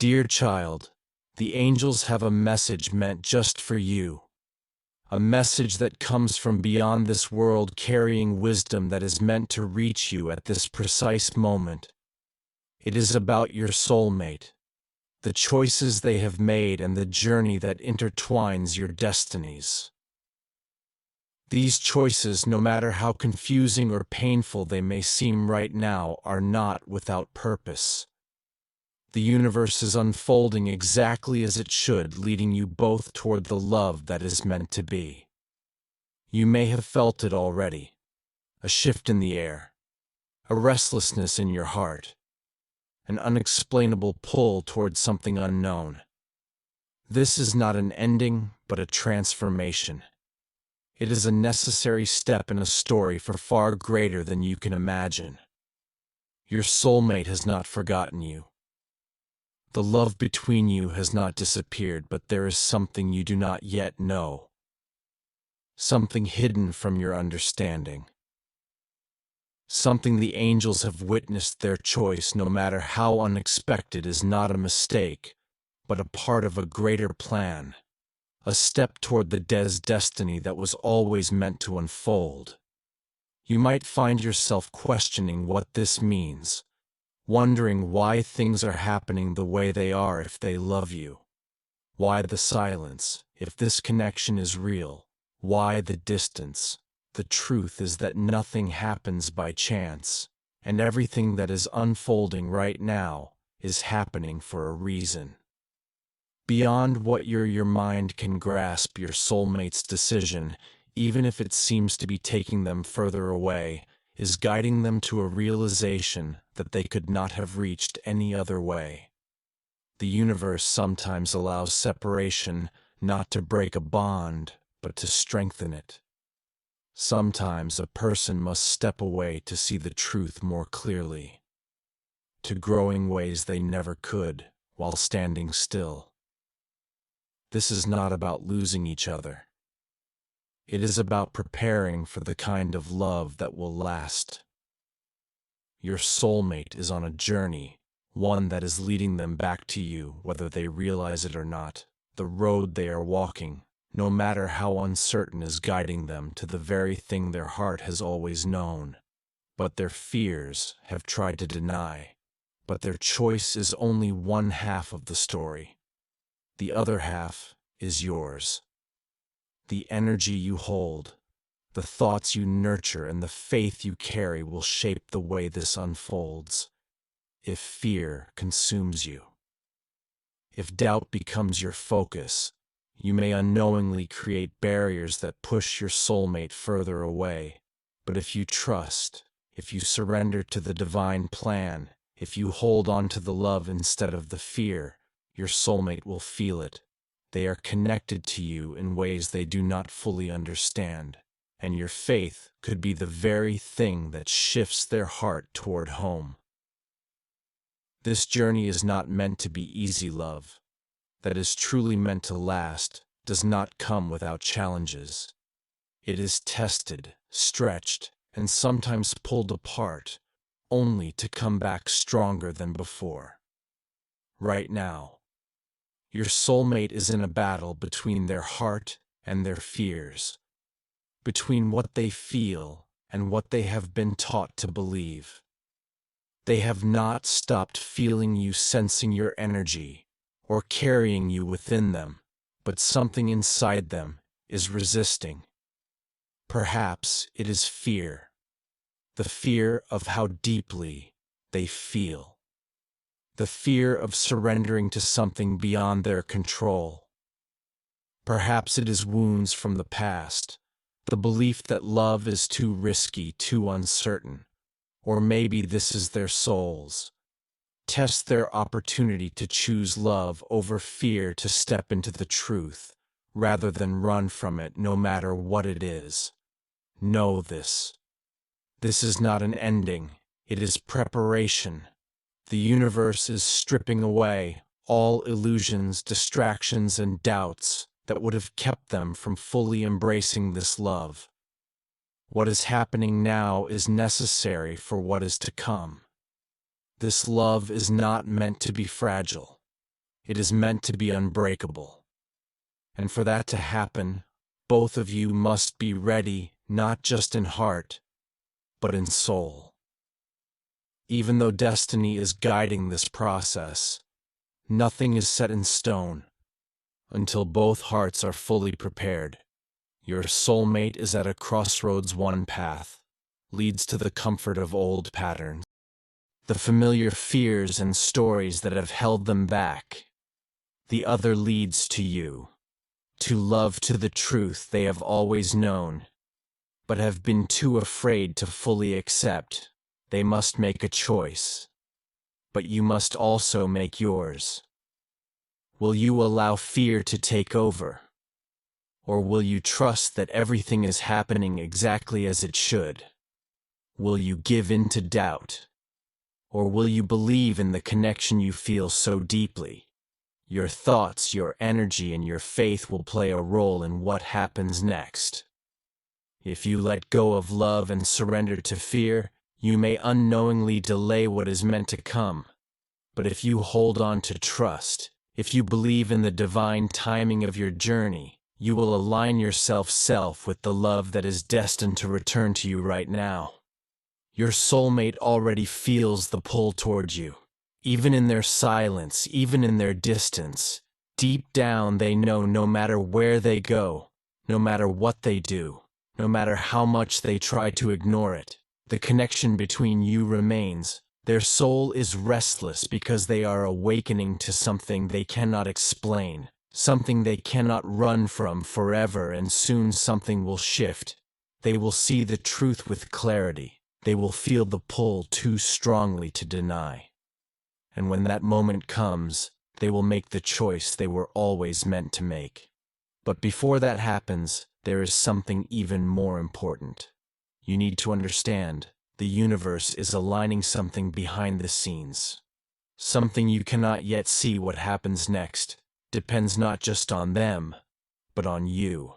Dear child, the angels have a message meant just for you. A message that comes from beyond this world, carrying wisdom that is meant to reach you at this precise moment. It is about your soulmate, the choices they have made, and the journey that intertwines your destinies. These choices, no matter how confusing or painful they may seem right now, are not without purpose. The universe is unfolding exactly as it should, leading you both toward the love that is meant to be. You may have felt it already, a shift in the air, a restlessness in your heart, an unexplainable pull toward something unknown. This is not an ending, but a transformation. It is a necessary step in a story for far greater than you can imagine. Your soulmate has not forgotten you. The love between you has not disappeared, but there is something you do not yet know. Something hidden from your understanding. Something the angels have witnessed. Their choice, no matter how unexpected, is not a mistake, but a part of a greater plan. A step toward the destiny that was always meant to unfold. You might find yourself questioning what this means, wondering why things are happening the way they are if they love you. Why the silence, if this connection is real? Why the distance? The truth is that nothing happens by chance, and everything that is unfolding right now is happening for a reason. Beyond what your mind can grasp, your soulmate's decision, even if it seems to be taking them further away, is guiding them to a realization that they could not have reached any other way. The universe sometimes allows separation not to break a bond, but to strengthen it. Sometimes a person must step away to see the truth more clearly, to grow in ways they never could while standing still. This is not about losing each other. It is about preparing for the kind of love that will last. Your soulmate is on a journey, one that is leading them back to you, whether they realize it or not. The road they are walking, no matter how uncertain, is guiding them to the very thing their heart has always known, but their fears have tried to deny. But their choice is only one half of the story. The other half is yours. The energy you hold, the thoughts you nurture, and the faith you carry will shape the way this unfolds. If fear consumes you, if doubt becomes your focus, you may unknowingly create barriers that push your soulmate further away. But if you trust, if you surrender to the divine plan, if you hold on to the love instead of the fear, your soulmate will feel it. They are connected to you in ways they do not fully understand, and your faith could be the very thing that shifts their heart toward home. This journey is not meant to be easy. Love that is truly meant to last does not come without challenges. It is tested, stretched, and sometimes pulled apart, only to come back stronger than before. Right now, your soulmate is in a battle between their heart and their fears, between what they feel and what they have been taught to believe. They have not stopped feeling you, sensing your energy, or carrying you within them, but something inside them is resisting. Perhaps it is fear, the fear of how deeply they feel. The fear of surrendering to something beyond their control. Perhaps it is wounds from the past, the belief that love is too risky, too uncertain. Or maybe this is their soul's test, their opportunity to choose love over fear, to step into the truth, rather than run from it, no matter what it is. Know this. This is not an ending, it is preparation. The universe is stripping away all illusions, distractions, and doubts that would have kept them from fully embracing this love. What is happening now is necessary for what is to come. This love is not meant to be fragile. It is meant to be unbreakable. And for that to happen, both of you must be ready, not just in heart, but in soul. Even though destiny is guiding this process, nothing is set in stone until both hearts are fully prepared. Your soulmate is at a crossroads. One path leads to the comfort of old patterns, the familiar fears and stories that have held them back. The other leads to you, to love, to the truth they have always known, but have been too afraid to fully accept. They must make a choice, but you must also make yours. Will you allow fear to take over? Or will you trust that everything is happening exactly as it should? Will you give in to doubt? Or will you believe in the connection you feel so deeply? Your thoughts, your energy, and your faith will play a role in what happens next. If you let go of love and surrender to fear, you may unknowingly delay what is meant to come. But if you hold on to trust, if you believe in the divine timing of your journey, you will align yourself with the love that is destined to return to you right now. Your soulmate already feels the pull towards you. Even in their silence, even in their distance, deep down they know no matter where they go, no matter what they do, no matter how much they try to ignore it, the connection between you remains. Their soul is restless because they are awakening to something they cannot explain, something they cannot run from forever, and soon something will shift. They will see the truth with clarity. They will feel the pull too strongly to deny. And when that moment comes, they will make the choice they were always meant to make. But before that happens, there is something even more important. You need to understand, the universe is aligning something behind the scenes. Something you cannot yet see. What happens next depends not just on them, but on you.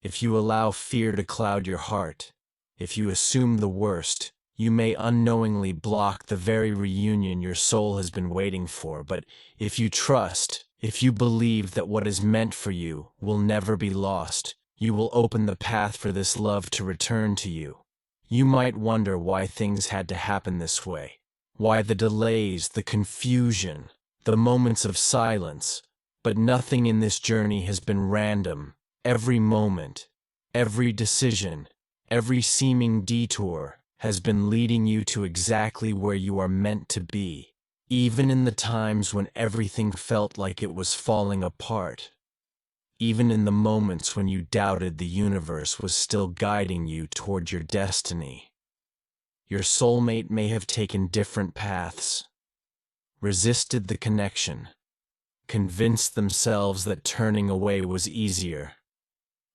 If you allow fear to cloud your heart, if you assume the worst, you may unknowingly block the very reunion your soul has been waiting for. But if you trust, if you believe that what is meant for you will never be lost, you will open the path for this love to return to you. You might wonder why things had to happen this way, why the delays, the confusion, the moments of silence, but nothing in this journey has been random. Every moment, every decision, every seeming detour has been leading you to exactly where you are meant to be, even in the times when everything felt like it was falling apart. Even in the moments when you doubted the universe was still guiding you toward your destiny. Your soulmate may have taken different paths, resisted the connection, convinced themselves that turning away was easier.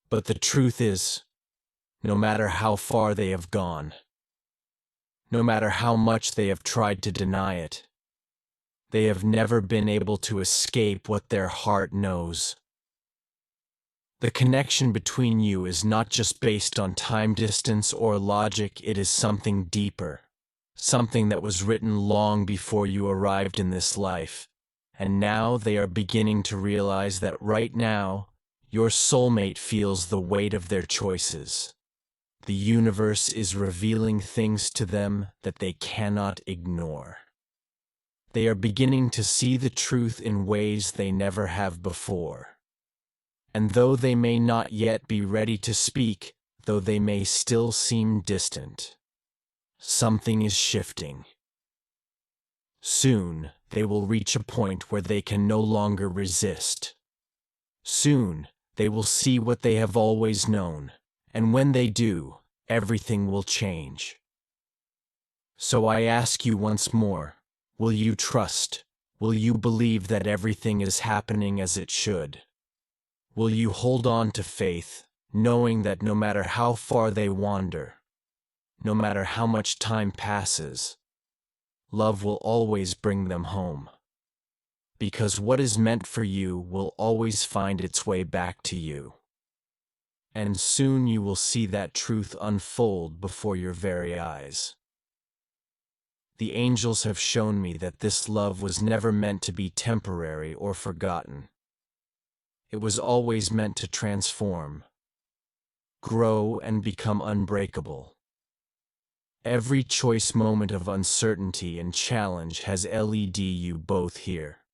But the truth is, no matter how far they have gone, no matter how much they have tried to deny it, they have never been able to escape what their heart knows. The connection between you is not just based on time, distance, or logic. It is something deeper, something that was written long before you arrived in this life. And now they are beginning to realize that right now, your soulmate feels the weight of their choices. The universe is revealing things to them that they cannot ignore. They are beginning to see the truth in ways they never have before. And though they may not yet be ready to speak, though they may still seem distant, something is shifting. Soon, they will reach a point where they can no longer resist. Soon, they will see what they have always known, and when they do, everything will change. So I ask you once more, will you trust? Will you believe that everything is happening as it should? Will you hold on to faith, knowing that no matter how far they wander, no matter how much time passes, love will always bring them home? Because what is meant for you will always find its way back to you. And soon you will see that truth unfold before your very eyes. The angels have shown me that this love was never meant to be temporary or forgotten. It was always meant to transform, grow, and become unbreakable. Every choice moment of uncertainty and challenge has led you both here.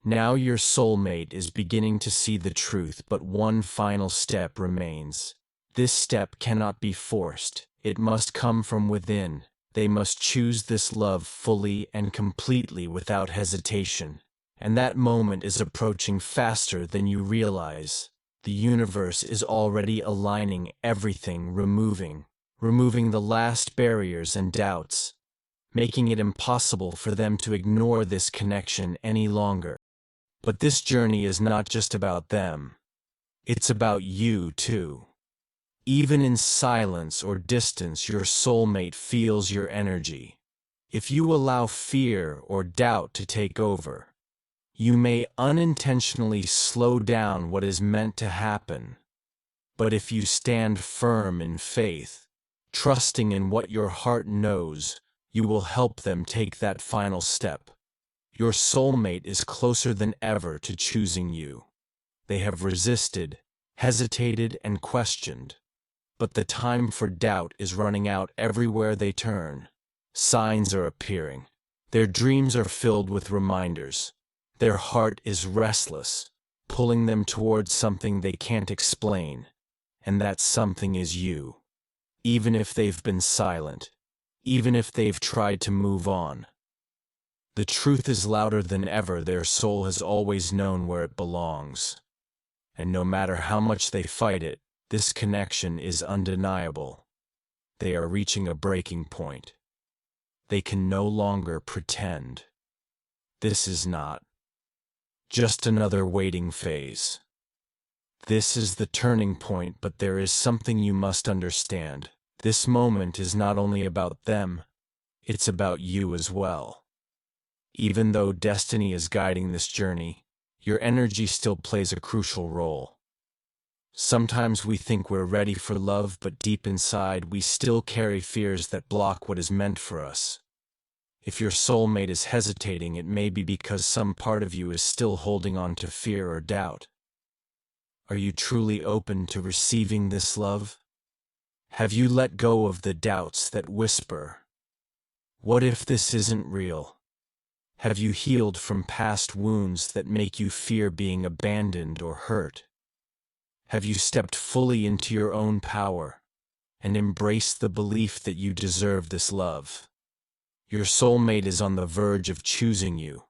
Now your soulmate is beginning to see the truth, but one final step remains. This step cannot be forced. It must come from within. They must choose this love fully and completely without hesitation. And that moment is approaching faster than you realize. The universe is already aligning everything, removing the last barriers and doubts, making it impossible for them to ignore this connection any longer. But this journey is not just about them. It's about you too. Even in silence or distance, your soulmate feels your energy. If you allow fear or doubt to take over, you may unintentionally slow down what is meant to happen. But if you stand firm in faith, trusting in what your heart knows, you will help them take that final step. Your soulmate is closer than ever to choosing you. They have resisted, hesitated, and questioned. But the time for doubt is running out everywhere they turn. Signs are appearing. Their dreams are filled with reminders. Their heart is restless, pulling them towards something they can't explain. And that something is you. Even if they've been silent, even if they've tried to move on. The truth is louder than ever. Their soul has always known where it belongs. And no matter how much they fight it, this connection is undeniable. They are reaching a breaking point. They can no longer pretend. This is not just another waiting phase. This is the turning point, but there is something you must understand. This moment is not only about them, it's about you as well. Even though destiny is guiding this journey, your energy still plays a crucial role. Sometimes we think we're ready for love, but deep inside we still carry fears that block what is meant for us. If your soulmate is hesitating, it may be because some part of you is still holding on to fear or doubt. Are you truly open to receiving this love? Have you let go of the doubts that whisper, "What if this isn't real?" Have you healed from past wounds that make you fear being abandoned or hurt? Have you stepped fully into your own power and embraced the belief that you deserve this love? Your soulmate is on the verge of choosing you,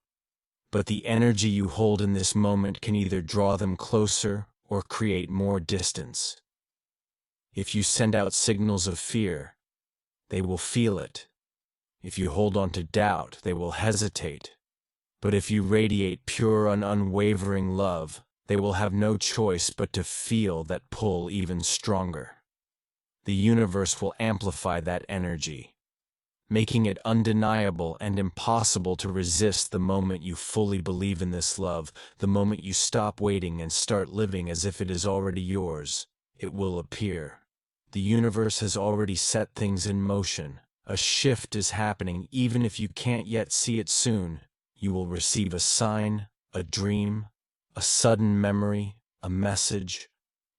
but the energy you hold in this moment can either draw them closer or create more distance. If you send out signals of fear, they will feel it. If you hold on to doubt, they will hesitate. But if you radiate pure and unwavering love, they will have no choice but to feel that pull even stronger. The universe will amplify that energy, making it undeniable and impossible to resist the moment you fully believe in this love, the moment you stop waiting and start living as if it is already yours. It will appear. The universe has already set things in motion. A shift is happening, even if you can't yet see it soon. You will receive a sign, a dream, a sudden memory, a message,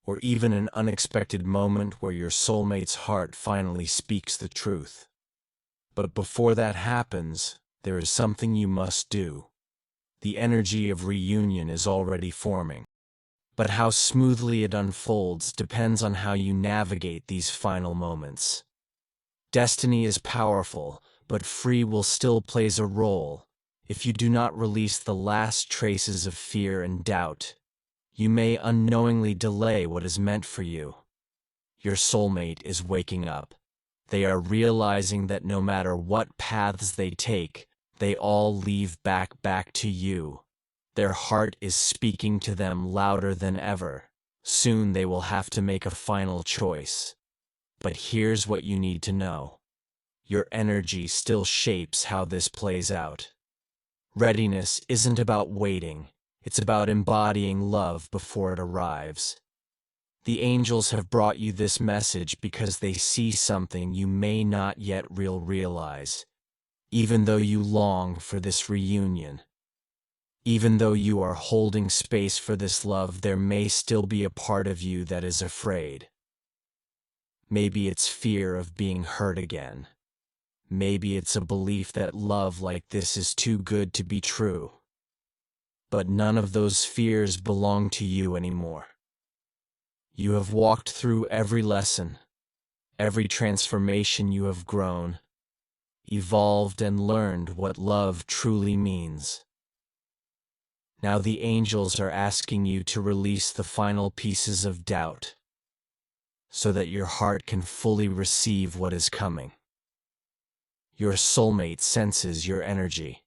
or even an unexpected moment where your soulmate's heart finally speaks the truth. But before that happens, there is something you must do. The energy of reunion is already forming. But how smoothly it unfolds depends on how you navigate these final moments. Destiny is powerful, but free will still plays a role. If you do not release the last traces of fear and doubt, you may unknowingly delay what is meant for you. Your soulmate is waking up. They are realizing that no matter what paths they take, they all lead back to you. Their heart is speaking to them louder than ever. Soon they will have to make a final choice. But here's what you need to know. Your energy still shapes how this plays out. Readiness isn't about waiting. It's about embodying love before it arrives. The angels have brought you this message because they see something you may not yet realize. even though you long for this reunion. Even though you are holding space for this love, there may still be a part of you that is afraid. Maybe it's fear of being hurt again. Maybe it's a belief that love like this is too good to be true. But none of those fears belong to you anymore. You have walked through every lesson, every transformation. You have grown, evolved, and learned what love truly means. Now the angels are asking you to release the final pieces of doubt, so that your heart can fully receive what is coming. Your soulmate senses your energy.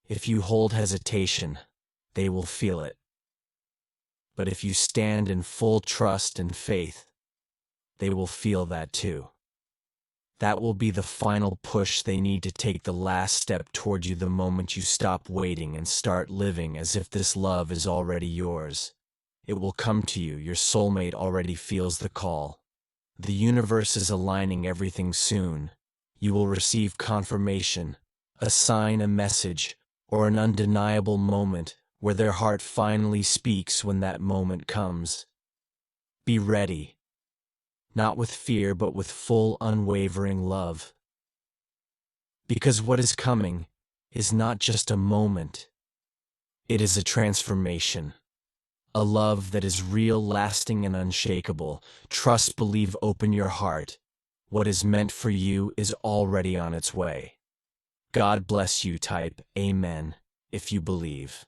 If you hold hesitation, they will feel it. But if you stand in full trust and faith, they will feel that too. That will be the final push they need to take the last step toward you, the moment you stop waiting and start living as if this love is already yours. It will come to you. Your soulmate already feels the call. The universe is aligning everything soon. You will receive confirmation, a sign, a message, or an undeniable moment where their heart finally speaks. When that moment comes, be ready. Not with fear, but with full, unwavering love. Because what is coming is not just a moment. It is a transformation. A love that is real, lasting, and unshakable. Trust, believe, open your heart. What is meant for you is already on its way. God bless you. Type Amen if you believe.